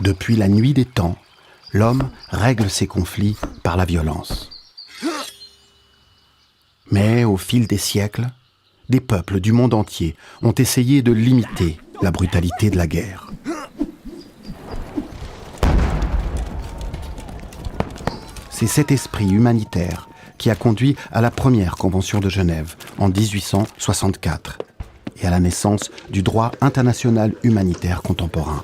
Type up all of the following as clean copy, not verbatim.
Depuis la nuit des temps, l'homme règle ses conflits par la violence. Mais au fil des siècles, des peuples du monde entier ont essayé de limiter la brutalité de la guerre. C'est cet esprit humanitaire qui a conduit à la première Convention de Genève en 1864 et à la naissance du droit international humanitaire contemporain.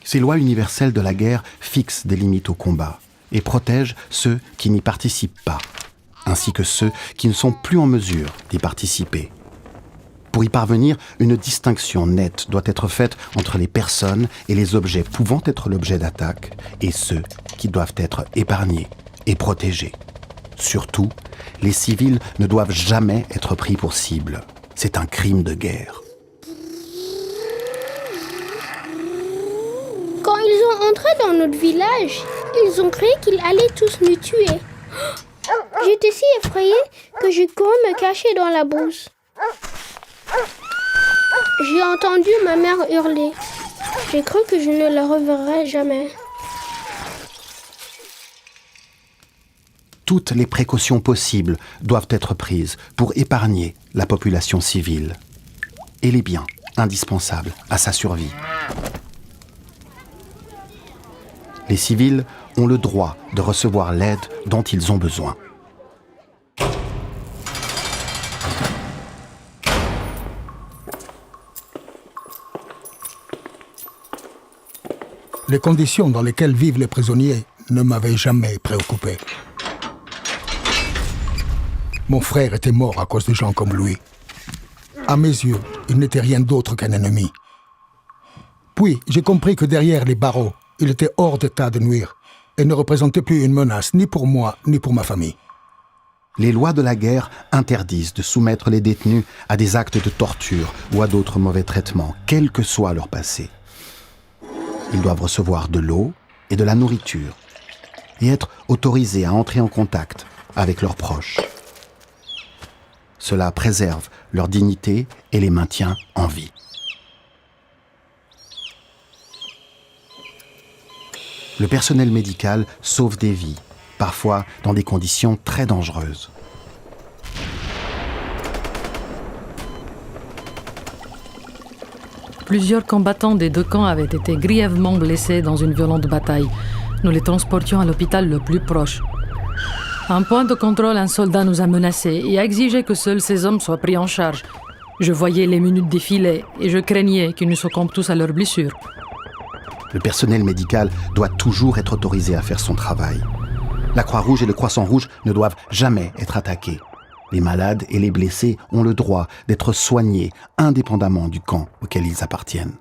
Ces lois universelles de la guerre fixent des limites au combat et protègent ceux qui n'y participent pas, ainsi que ceux qui ne sont plus en mesure d'y participer. Pour y parvenir, une distinction nette doit être faite entre les personnes et les objets pouvant être l'objet d'attaque et ceux qui doivent être épargnés et protégés. Surtout, les civils ne doivent jamais être pris pour cible. C'est un crime de guerre. Quand ils ont entré dans notre village, ils ont cru qu'ils allaient tous nous tuer. J'étais si effrayée que j'ai couru me cacher dans la brousse. J'ai entendu ma mère hurler. J'ai cru que je ne la reverrais jamais. Toutes les précautions possibles doivent être prises pour épargner la population civile et les biens indispensables à sa survie. Les civils ont le droit de recevoir l'aide dont ils ont besoin. Les conditions dans lesquelles vivent les prisonniers ne m'avaient jamais préoccupé. Mon frère était mort à cause de gens comme lui. À mes yeux, il n'était rien d'autre qu'un ennemi. Puis, j'ai compris que derrière les barreaux, il était hors d'état de nuire et ne représentait plus une menace ni pour moi ni pour ma famille. Les lois de la guerre interdisent de soumettre les détenus à des actes de torture ou à d'autres mauvais traitements, quel que soit leur passé. Ils doivent recevoir de l'eau et de la nourriture et être autorisés à entrer en contact avec leurs proches. Cela préserve leur dignité et les maintient en vie. Le personnel médical sauve des vies, parfois dans des conditions très dangereuses. Plusieurs combattants des deux camps avaient été grièvement blessés dans une violente bataille. Nous les transportions à l'hôpital le plus proche. À un point de contrôle, un soldat nous a menacés et a exigé que seuls ces hommes soient pris en charge. Je voyais les minutes défiler et je craignais qu'ils nous succombent tous à leurs blessures. Le personnel médical doit toujours être autorisé à faire son travail. La Croix-Rouge et le Croissant-Rouge ne doivent jamais être attaqués. Les malades et les blessés ont le droit d'être soignés indépendamment du camp auquel ils appartiennent.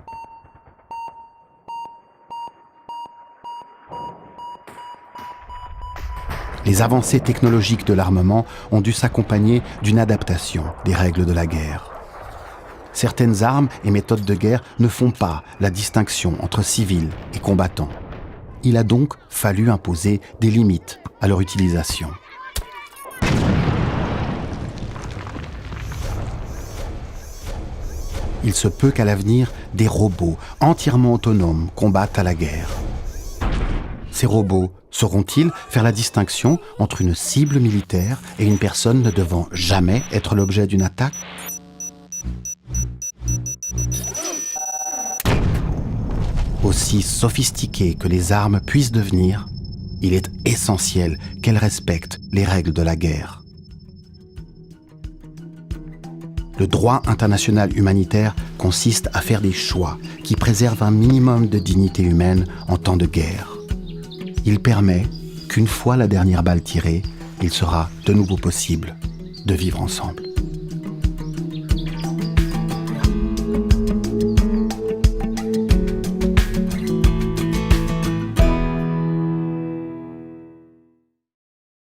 Les avancées technologiques de l'armement ont dû s'accompagner d'une adaptation des règles de la guerre. Certaines armes et méthodes de guerre ne font pas la distinction entre civils et combattants. Il a donc fallu imposer des limites à leur utilisation. Il se peut qu'à l'avenir, des robots entièrement autonomes combattent à la guerre. Ces robots sauront-ils faire la distinction entre une cible militaire et une personne ne devant jamais être l'objet d'une attaque ? Aussi sophistiquées que les armes puissent devenir, il est essentiel qu'elles respectent les règles de la guerre. Le droit international humanitaire consiste à faire des choix qui préservent un minimum de dignité humaine en temps de guerre. Il permet qu'une fois la dernière balle tirée, il sera de nouveau possible de vivre ensemble.